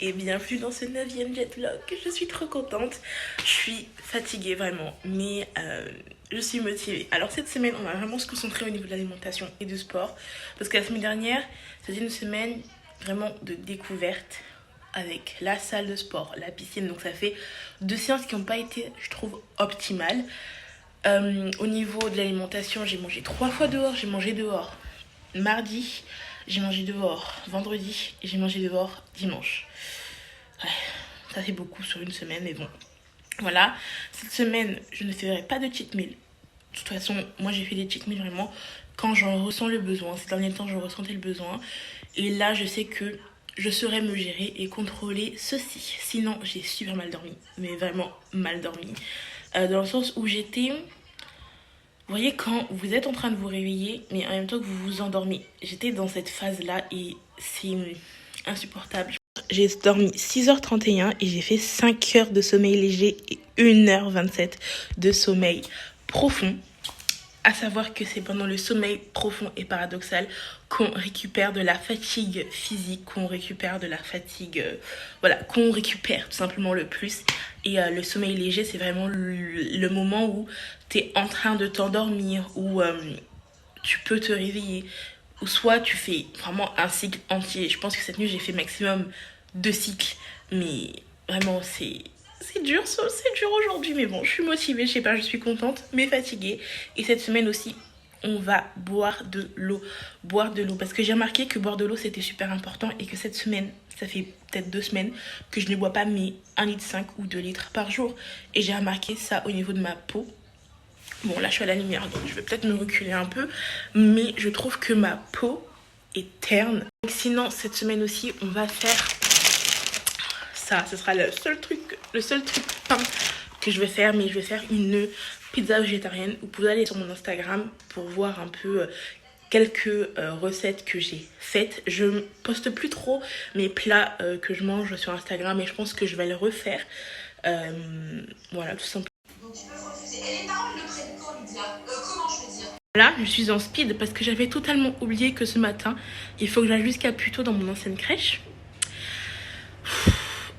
et bienvenue dans ce 9e jet vlog. Je suis trop contente, je suis fatiguée vraiment, mais je suis motivée. Alors cette semaine, on va vraiment se concentrer au niveau de l'alimentation et du sport, parce que la semaine dernière, c'était une semaine vraiment de découverte avec la salle de sport, la piscine, donc ça fait 2 séances qui n'ont pas été, je trouve, optimales. Au niveau de l'alimentation, j'ai mangé 3 fois dehors, j'ai mangé dehors mardi, j'ai mangé dehors vendredi et j'ai mangé dehors dimanche. Ouais, ça fait beaucoup sur une semaine, mais bon. Voilà, cette semaine, je ne ferai pas de cheat meal. De toute façon, moi j'ai fait des cheat meals vraiment quand j'en ressens le besoin. Ces derniers temps, j'en ressentais le besoin. Et là, je sais que je saurais me gérer et contrôler ceci. Sinon, j'ai super mal dormi. Mais vraiment mal dormi. Dans le sens où j'étais... Vous voyez, quand vous êtes en train de vous réveiller, mais en même temps que vous vous endormez. J'étais dans cette phase-là et c'est insupportable. J'ai dormi 6h31 et j'ai fait 5 heures de sommeil léger et 1h27 de sommeil profond. À savoir que c'est pendant le sommeil profond et paradoxal qu'on récupère de la fatigue physique, qu'on récupère de la fatigue... voilà, qu'on récupère tout simplement le plus. Et le sommeil léger, c'est vraiment le moment où tu es en train de t'endormir, où tu peux te réveiller. Ou soit tu fais vraiment un cycle entier. Je pense que cette nuit, j'ai fait maximum 2 cycles. Mais vraiment, c'est dur, c'est dur aujourd'hui. Mais bon, je suis motivée, je sais pas, je suis contente, mais fatiguée. Et cette semaine aussi, on va boire de l'eau. Boire de l'eau. Parce que j'ai remarqué que boire de l'eau, c'était super important. Et que cette semaine, ça fait peut-être 2 semaines que je ne bois pas mes 1,5 litre ou 2 litres par jour. Et j'ai remarqué ça au niveau de ma peau. Bon, là, je suis à la lumière, donc je vais peut-être me reculer un peu. Mais je trouve que ma peau est terne. Donc, sinon, cette semaine aussi, on va faire ça. Ce sera le seul truc pain que je vais faire. Mais je vais faire une pizza végétarienne. Vous pouvez aller sur mon Instagram pour voir un peu quelques recettes que j'ai faites. Je ne poste plus trop mes plats que je mange sur Instagram. Et je pense que je vais le refaire. Voilà, tout simplement. Donc tu peux refuser. Et les parents, ils le prennent quand, Lydia comment je veux dire? Là, je suis en speed parce que j'avais totalement oublié que ce matin, il faut que j'aille jusqu'à Puteaux dans mon ancienne crèche.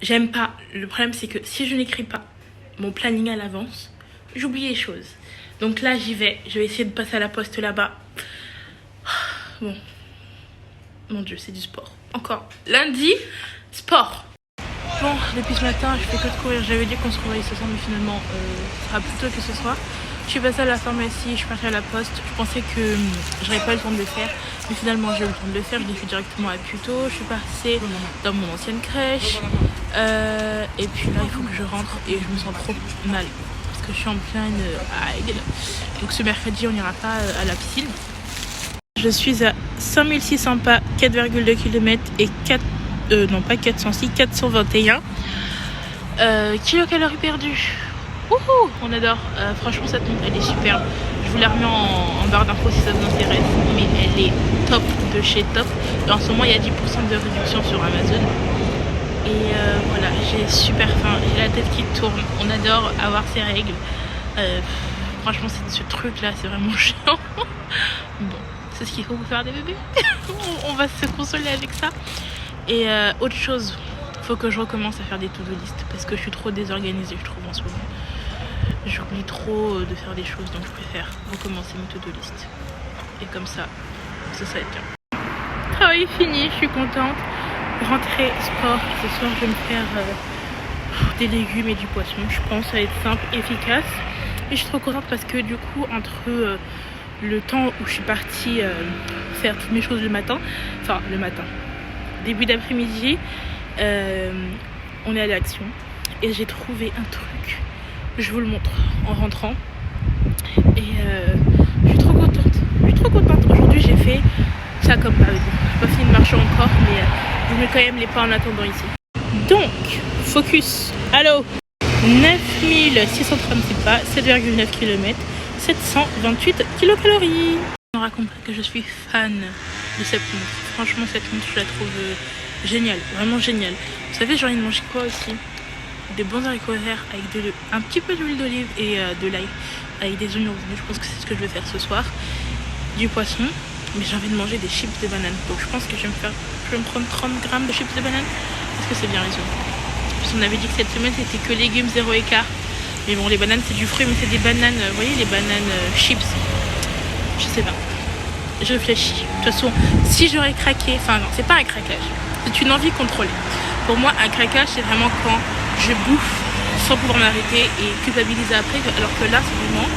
J'aime pas. Le problème, c'est que si je n'écris pas mon planning à l'avance, j'oublie les choses. Donc là, j'y vais. Je vais essayer de passer à la poste là-bas. Bon. Mon Dieu, c'est du sport. Encore. Lundi, sport. Bon, depuis ce matin, je fais que de courir. J'avais dit qu'on se réveille ce soir, mais finalement, ce sera plus tôt que ce soir. Je suis passée à la pharmacie, je suis partie à la poste. Je pensais que j'aurais pas le temps de le faire, mais finalement, j'ai eu le temps de le faire. Je l'ai fait directement à Puteaux. Je suis passée dans mon ancienne crèche. Et puis là, il faut que je rentre et je me sens trop mal parce que je suis en pleine règle. Donc ce mercredi, on n'ira pas à la piscine. Je suis à 5600 pas, 4,2 km et 421 kilocalories perdues. Wouhou, on adore. Franchement, cette montre, elle est superbe. Je vous la remets en barre d'infos si ça vous intéresse. Mais elle est top de chez top. Et en ce moment, il y a 10% de réduction sur Amazon. Et voilà, j'ai super faim. J'ai la tête qui tourne. On adore avoir ces règles. Franchement, ce truc-là, c'est vraiment chiant. Bon, c'est ce qu'il faut pour faire des bébés. On va se consoler avec ça. Et autre chose, faut que je recommence à faire des to-do list parce que je suis trop désorganisée, je trouve, en ce moment. J'oublie trop de faire des choses, donc je préfère recommencer mes to-do list. Et comme ça va être bien. Travail fini, je suis contente. Rentrée sport, ce soir je vais me faire des légumes et du poisson. Je pense que ça va être simple, efficace. Et je suis trop contente parce que du coup, entre le temps où je suis partie faire toutes mes choses le matin, début d'après-midi, on est allé à l'Action et j'ai trouvé un truc. Je vous le montre en rentrant. Et je suis trop contente. Aujourd'hui, j'ai fait ça comme par exemple. J'ai pas fini de marcher encore, mais je mets quand même les pas en attendant ici. Donc, focus. Allô, 9636 pas, 7,9 km, 728 kilocalories. On raconte que je suis fan de cette montre. Franchement, cette montre, je la trouve géniale, vraiment géniale. Vous savez, j'ai envie de manger quoi aussi? Des bons haricots verts avec un petit peu d'huile d'olive et de l'ail, avec des oignons. Je pense que c'est ce que je vais faire ce soir. Du poisson, mais j'ai envie de manger des chips de banane. Donc je pense que je vais me prendre 30 grammes de chips de banane. Parce que c'est bien raison. Parce qu'on avait dit que cette semaine c'était que légumes, 0 écart. Mais bon, les bananes c'est du fruit, mais c'est des bananes, vous voyez, les bananes chips. Je sais pas. Je réfléchis. De toute façon, si j'aurais craqué, enfin non, c'est pas un craquage, c'est une envie contrôlée. Pour moi, un craquage, c'est vraiment quand je bouffe sans pouvoir m'arrêter et culpabiliser après, alors que là, c'est vraiment,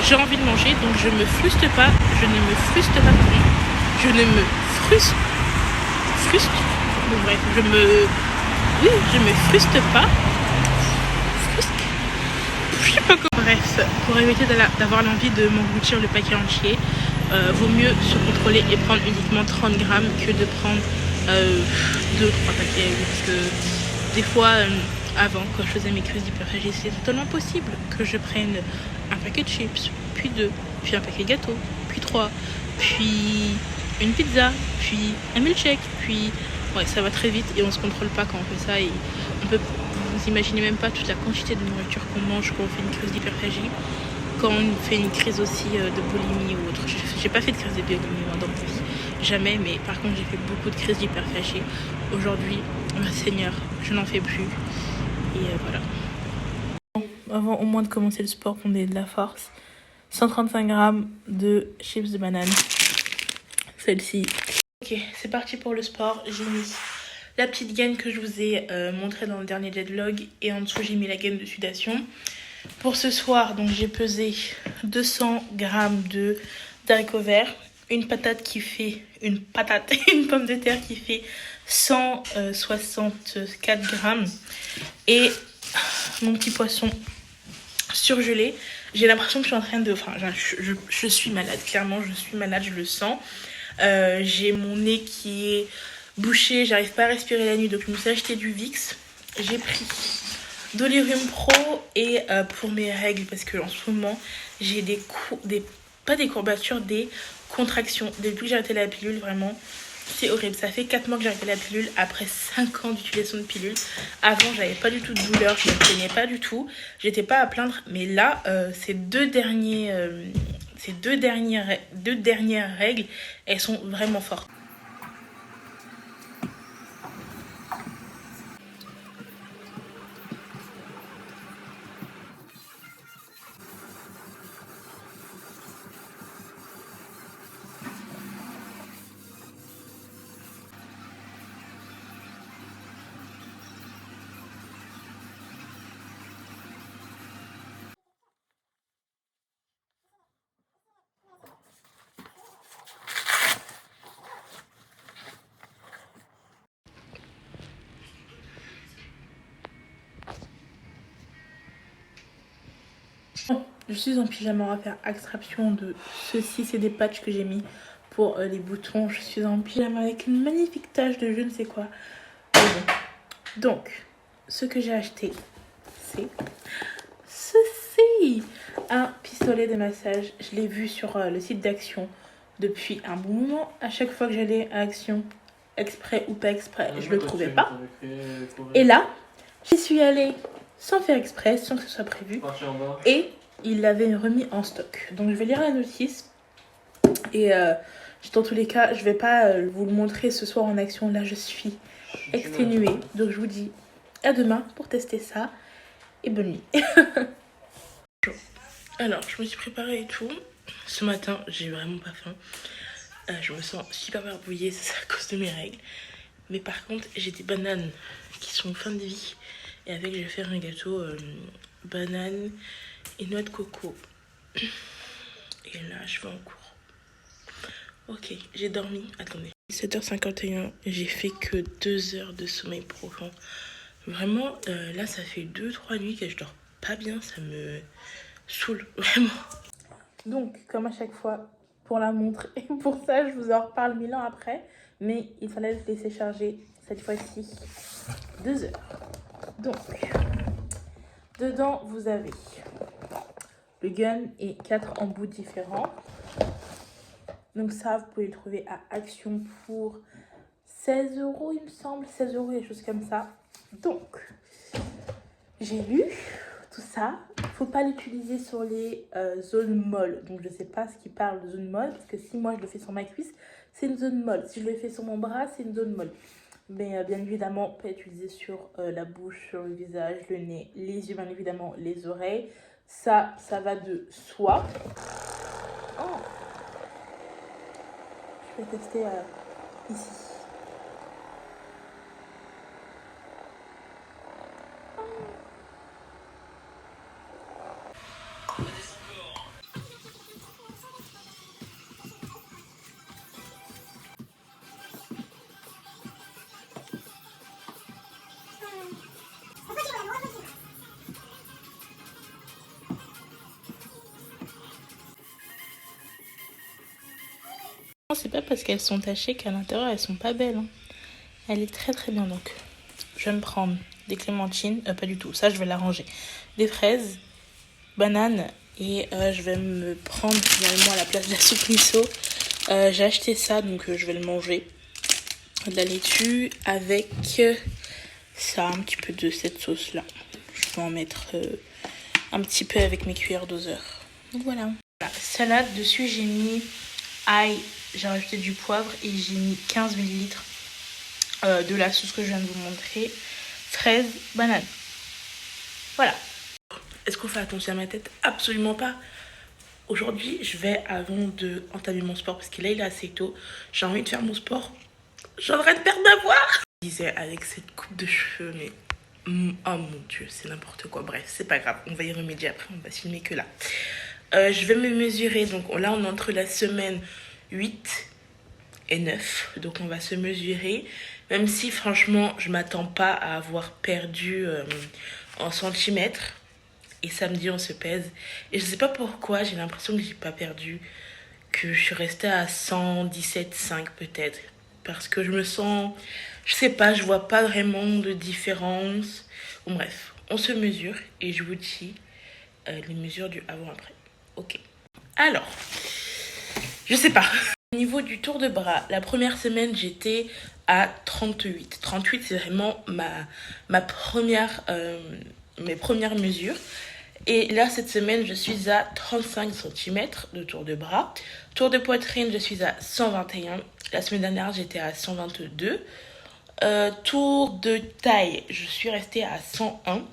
j'ai envie de manger, donc je me fruste pas, je ne me fruste pas, je ne me fruste, donc bref, je me fruste pas, je sais pas comment. Bref, pour éviter d'avoir l'envie de m'engloutir le paquet entier, vaut mieux se contrôler et prendre uniquement 30 grammes que de prendre 2-3 paquets, parce que des fois, avant, quand je faisais mes crises d'hyperphagie, c'est totalement possible que je prenne un paquet de chips, puis 2, puis un paquet de gâteaux, puis 3, puis une pizza, puis un milkshake, puis ouais, ça va très vite et on se contrôle pas quand on fait ça, et on peut, vous imaginez même pas toute la quantité de nourriture qu'on mange quand on fait une crise d'hyperphagie, quand on fait une crise aussi de boulimie ou autre. J'ai pas fait de crise de boulimie dans ma vie, jamais, mais par contre j'ai fait beaucoup de crises d'hyperphagie. Aujourd'hui, ma Seigneur, je n'en fais plus. Et voilà. Avant au moins de commencer le sport, qu'on ait de la force. 135 grammes de chips de banane. Celle-ci. Ok, c'est parti pour le sport. J'ai mis la petite gaine que je vous ai montrée dans le dernier jet vlog. Et en dessous, j'ai mis la gaine de sudation. Pour ce soir, donc j'ai pesé 200 grammes d'haricots verts. Une patate qui fait... Une pomme de terre qui fait 164 grammes. Et mon petit poisson surgelé. J'ai l'impression que je suis en train de... Enfin, je suis malade, clairement, je suis malade, je le sens. J'ai mon nez qui est bouché, j'arrive pas à respirer la nuit, donc je me suis acheté du Vicks. J'ai pris Dolirium Pro et pour mes règles, parce que en ce moment, j'ai pas des courbatures, des contractions. Depuis que j'ai arrêté la pilule, vraiment... C'est horrible, ça fait 4 mois que j'ai arrêté la pilule après 5 ans d'utilisation de pilule. Avant, j'avais pas du tout de douleur, je ne me plaignais pas du tout. J'étais pas à plaindre, mais là, ces deux dernières règles, elles sont vraiment fortes. Je suis en pyjama, on va faire extraction de ceci, c'est des patchs que j'ai mis pour les boutons. Je suis en pyjama avec une magnifique tache de je ne sais quoi. Donc, ce que j'ai acheté, c'est ceci, un pistolet de massage. Je l'ai vu sur le site d'Action depuis un bon moment. À chaque fois que j'allais à Action, exprès ou pas exprès, je le trouvais pas. Et là, j'y suis allée sans faire exprès, sans que ce soit prévu. Et il l'avait remis en stock. Donc je vais lire la notice. Et dans tous les cas, je vais pas vous le montrer ce soir en action. Là, je suis exténuée. Donc je vous dis à demain pour tester ça. Et bonne nuit. Alors, je me suis préparée et tout. Ce matin, j'ai vraiment pas faim. Je me sens super barbouillée, c'est à cause de mes règles. Mais par contre, j'ai des bananes qui sont fin de vie. Et avec, je vais faire un gâteau banane et noix de coco. Et là, je vais en cours. Ok, j'ai dormi. Attendez. 7h51, j'ai fait que 2 heures de sommeil profond. Vraiment, là, ça fait 2-3 nuits que je dors pas bien. Ça me saoule, vraiment. Donc, comme à chaque fois, pour la montre et pour ça, je vous en reparle 1000 ans après. Mais il fallait le laisser charger cette fois-ci 2 heures. Donc, dedans, vous avez le gun et 4 embouts différents. Donc ça, vous pouvez le trouver à Action pour 16 €, il me semble. 16 €, des choses comme ça. Donc, j'ai lu tout ça. Faut pas l'utiliser sur les zones molles. Donc, je sais pas ce qui parle de zone molle. Parce que si moi, je le fais sur ma cuisse, c'est une zone molle. Si je le fais sur mon bras, c'est une zone molle. Mais bien évidemment, pas utiliser sur la bouche, sur le visage, le nez, les yeux, bien évidemment, les oreilles. Ça va de soi. Oh, je vais tester ici. C'est pas parce qu'elles sont tachées qu'à l'intérieur elles sont pas belles. Hein. Elle est très très bien donc. Je vais me prendre des clémentines, pas du tout, ça je vais l'arranger. Des fraises, bananes et je vais me prendre finalement à la place de la soupe miso. J'ai acheté ça donc je vais le manger. De la laitue avec ça, un petit peu de cette sauce là. Je vais en mettre un petit peu avec mes cuillères doseur. Donc voilà. Salade, dessus j'ai mis ail, j'ai rajouté du poivre et j'ai mis 15 ml de la sauce que je viens de vous montrer. Fraises, banane. Voilà. Est-ce qu'on fait attention à ma tête? Absolument pas. Aujourd'hui, je vais, avant de entamer mon sport, parce que là il est assez tôt, j'ai envie de faire mon sport. J'en train de perdre ma voix. Je disais avec cette coupe de cheveux, mais oh mon dieu, c'est n'importe quoi. Bref, c'est pas grave, on va y remédier après, on va se filmer que là. Je vais me mesurer, donc là on est entre la semaine 8 et 9, donc on va se mesurer. Même si franchement, je m'attends pas à avoir perdu en centimètres. Et samedi, on se pèse. Et je sais pas pourquoi, j'ai l'impression que j'ai pas perdu. Que je suis restée à 117,5 peut-être. Parce que je me sens... Je sais pas, je vois pas vraiment de différence. Bon bref, on se mesure et je vous dis les mesures du avant-après. Ok. Alors, je sais pas. Au niveau du tour de bras, la première semaine, j'étais à 38. 38, c'est vraiment ma première... mes premières mesures. Et là, cette semaine, je suis à 35 cm de tour de bras. Tour de poitrine, je suis à 121. La semaine dernière, j'étais à 122. Tour de taille, je suis restée à 101.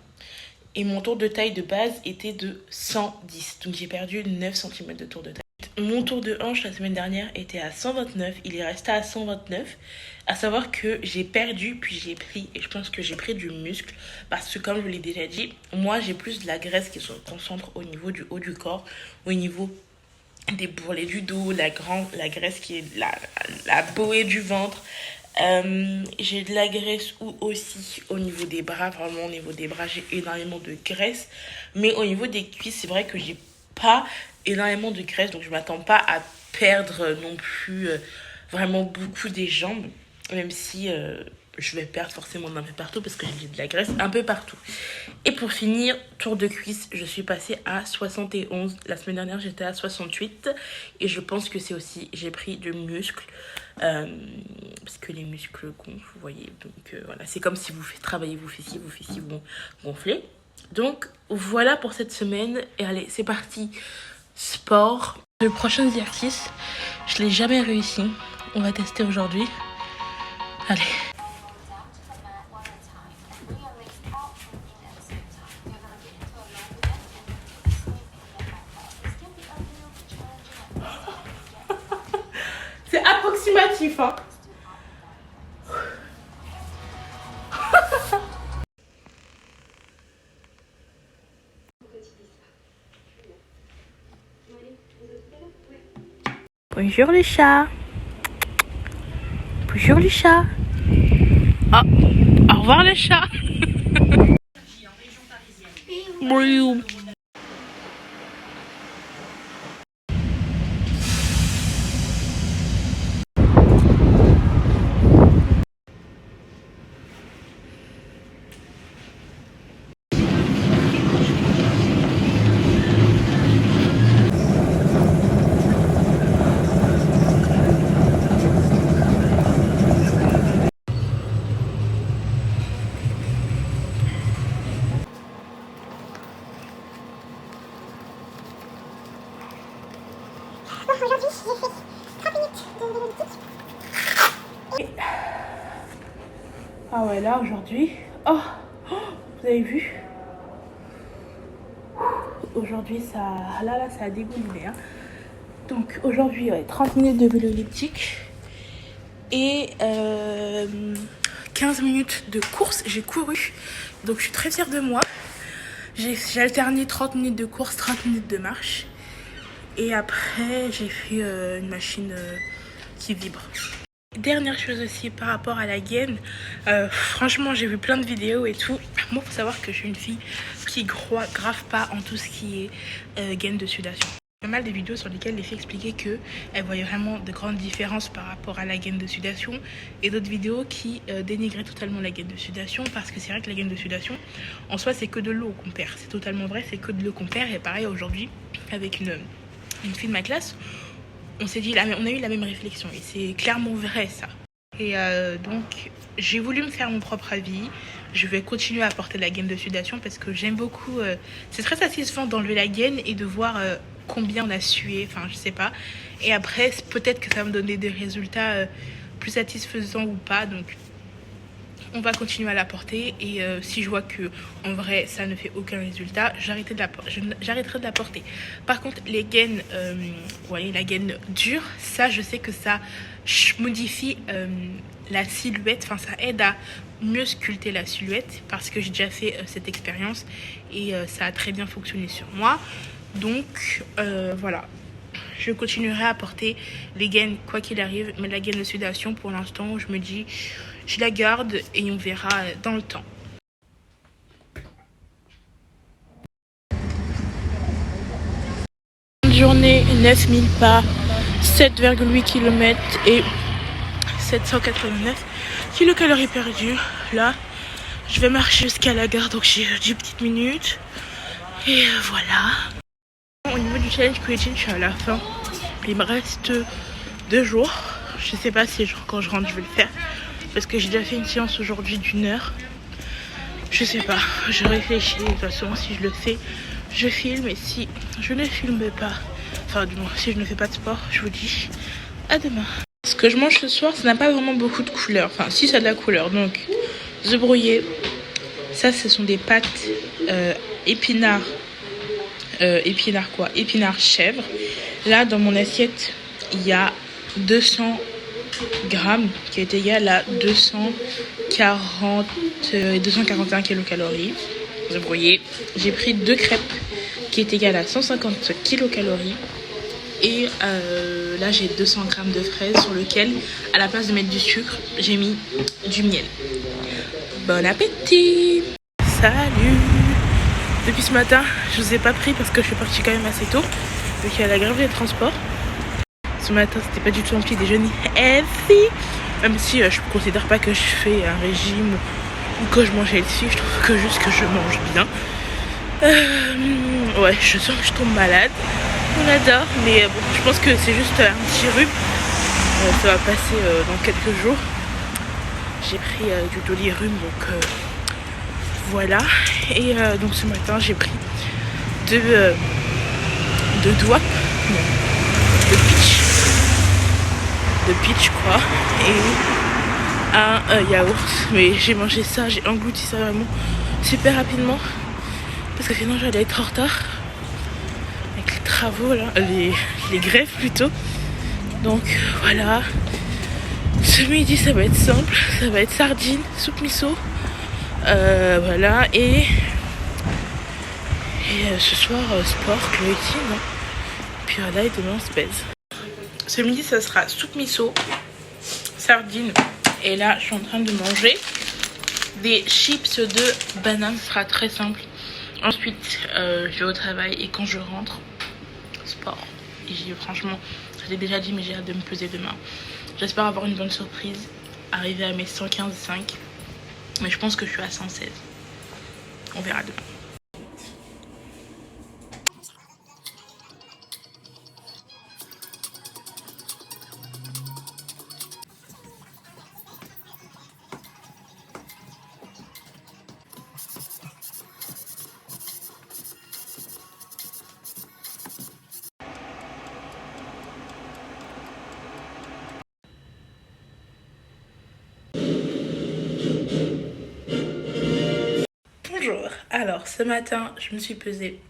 Et mon tour de taille de base était de 110. Donc j'ai perdu 9 cm de tour de taille. Mon tour de hanche la semaine dernière était à 129. Il est resté à 129. À savoir que j'ai perdu, puis j'ai pris, et je pense que j'ai pris du muscle, parce que comme je vous l'ai déjà dit, moi j'ai plus de la graisse qui se concentre au niveau du haut du corps, au niveau des bourrelets du dos, la graisse qui est la bouée du ventre. J'ai de la graisse aussi au niveau des bras, vraiment au niveau des bras j'ai énormément de graisse, mais au niveau des cuisses c'est vrai que j'ai pas énormément de graisse, donc je m'attends pas à perdre non plus vraiment beaucoup des jambes, même si je vais perdre forcément un peu partout parce que j'ai de la graisse un peu partout. Et pour finir, tour de cuisse, je suis passée à 71. La semaine dernière, j'étais à 68. Et je pense que c'est aussi, j'ai pris du muscle. Parce que les muscles gonflent, vous voyez. Donc voilà, c'est comme si vous faites travailler vos fessiers, vont gonfler. Donc voilà pour cette semaine. Et allez, c'est parti. Sport. Le prochain exercice, je ne l'ai jamais réussi. On va tester aujourd'hui. Allez. C'est approximatif, hein. Bonjour le chat. Bonjour le chat. Ah, au revoir le chat. Bonjour. Aujourd'hui, j'ai fait 30 minutes de vélo elliptique. voilà, aujourd'hui. Oh, vous avez vu? Aujourd'hui, ça a dégouliné. Hein. Donc aujourd'hui, ouais, 30 minutes de vélo elliptique et 15 minutes de course. J'ai couru, donc je suis très fière de moi. J'ai alterné 30 minutes de course, 30 minutes de marche. Et après, j'ai fait une machine qui vibre. Dernière chose aussi par rapport à la gaine, franchement j'ai vu plein de vidéos et tout. Moi faut savoir que je suis une fille qui croit grave pas en tout ce qui est gaine de sudation. Pas mal de vidéos sur lesquelles les filles expliquaient qu'elles voyaient vraiment de grandes différences par rapport à la gaine de sudation, et d'autres vidéos qui dénigraient totalement la gaine de sudation, parce que c'est vrai que la gaine de sudation en soi c'est que de l'eau qu'on perd, c'est totalement vrai, c'est que de l'eau qu'on perd. Et pareil aujourd'hui avec une fille de ma classe, on s'est dit, on a eu la même réflexion et c'est clairement vrai ça. Et donc j'ai voulu me faire mon propre avis. Je vais continuer à porter la gaine de sudation parce que j'aime beaucoup. C'est très satisfaisant d'enlever la gaine et de voir combien on a sué, enfin je sais pas. Et après peut-être que ça va me donner des résultats plus satisfaisants ou pas. Donc on va continuer à la porter et si je vois que en vrai ça ne fait aucun résultat, j'arrêterai de la porter. Par contre les gaines, vous voyez la gaine dure, ça je sais que ça modifie la silhouette, enfin ça aide à mieux sculpter la silhouette parce que j'ai déjà fait cette expérience et ça a très bien fonctionné sur moi. Donc voilà, je continuerai à porter les gaines quoi qu'il arrive, mais la gaine de sudation pour l'instant je me dis je la garde et on verra dans le temps. Journée, 9000 pas, 7,8 km et 789 kilocalories perdues. Là, je vais marcher jusqu'à la gare, donc j'ai 10 petites minutes. Et voilà. Au niveau du challenge creatine, je suis à la fin. Il me reste 2 jours. Je sais pas si quand je rentre, je vais le faire. Parce que j'ai déjà fait une séance aujourd'hui d'1 heure. Je sais pas, je réfléchis. De toute façon, si je le fais, je filme. Et si je ne filme pas, enfin du moins, si je ne fais pas de sport, je vous dis à demain. Ce que je mange ce soir, ça n'a pas vraiment beaucoup de couleur. Enfin, si, ça a de la couleur. Donc, œufs brouillés. Ça, ce sont des pâtes épinards. Épinards chèvre. Là, dans mon assiette, il y a 200 grammes qui est égal à 241 kilocalories. Œufs brouillés. J'ai pris 2 crêpes qui est égal à 150 kilocalories. Et là j'ai 200 grammes de fraises sur lequel, à la place de mettre du sucre, j'ai mis du miel. Bon appétit! Salut! Depuis ce matin, je vous ai pas pris parce que je suis partie quand même assez tôt, vu qu'il y a la grève des transports. Ce matin, c'était pas du tout un petit déjeuner healthy, même si je ne considère pas que je fais un régime ou que je mange healthy, je trouve que juste que je mange bien. Ouais, je sens que je tombe malade. On adore, mais bon, je pense que c'est juste un petit rhume. Ça va passer dans quelques jours. J'ai pris du Dolirum, donc voilà. Et donc ce matin, j'ai pris deux doigts, de pitch, je crois, et un yaourt. Mais j'ai mangé ça, j'ai englouti ça vraiment super rapidement parce que sinon j'allais être en retard avec les travaux là, les grèves plutôt. Donc voilà, ce midi ça va être simple, ça va être sardines, soupe miso, voilà, et ce soir sport, creatine, hein. Puis voilà, et demain on se pèse. Ce midi ça sera soupe miso, sardines, et là je suis en train de manger des chips de banane, ce sera très simple. Ensuite je vais au travail et quand je rentre, sport. Et franchement, je l'ai déjà dit, mais j'ai hâte de me peser demain. J'espère avoir une bonne surprise, arriver à mes 115,5, mais je pense que je suis à 116. On verra demain. Bonjour. Alors ce matin je me suis pesée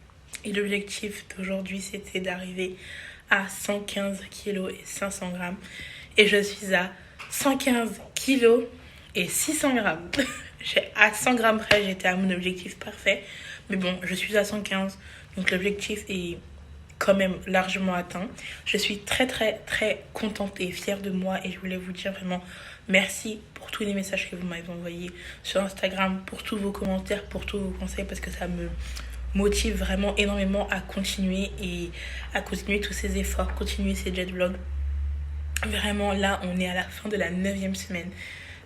et l'objectif d'aujourd'hui c'était d'arriver à 115 kg et 500 grammes et je suis à 115 kg et 600 grammes. À 100 grammes près j'étais à mon objectif parfait, mais bon je suis à 115 donc l'objectif est quand même largement atteint. Je suis très très très contente et fière de moi et je voulais vous dire vraiment merci pour tous les messages que vous m'avez envoyés sur Instagram, pour tous vos commentaires, pour tous vos conseils parce que ça me motive vraiment énormément à continuer et à continuer tous ces efforts, continuer ces jet vlogs. Vraiment là on est à la fin de la 9e semaine.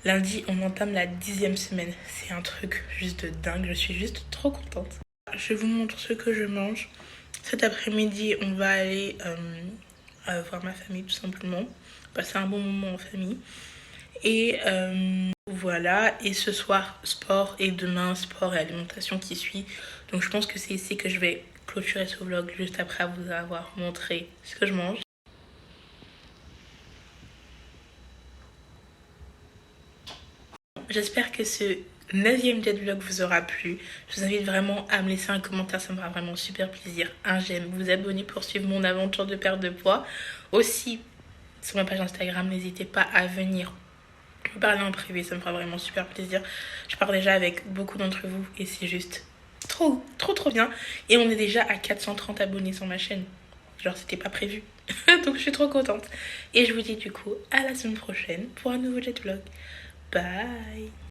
Lundi on entame la 10e semaine. C'est un truc juste de dingue, je suis juste trop contente. Je vous montre ce que je mange. Cet après-midi, on va aller voir ma famille tout simplement, passer un bon moment en famille. Et voilà, et ce soir, sport, et demain, sport et alimentation qui suit. Donc je pense que c'est ici que je vais clôturer ce vlog juste après vous avoir montré ce que je mange. J'espère que ce 9e jet vlog vous aura plu. Je vous invite vraiment à me laisser un commentaire, ça me fera vraiment super plaisir. Un j'aime, vous abonner pour suivre mon aventure de perte de poids. Aussi, sur ma page Instagram, n'hésitez pas à venir me parler en privé, ça me fera vraiment super plaisir. Je pars déjà avec beaucoup d'entre vous et c'est juste trop bien. Et on est déjà à 430 abonnés sur ma chaîne. Genre c'était pas prévu. Donc je suis trop contente. Et je vous dis du coup à la semaine prochaine pour un nouveau jet vlog. Bye.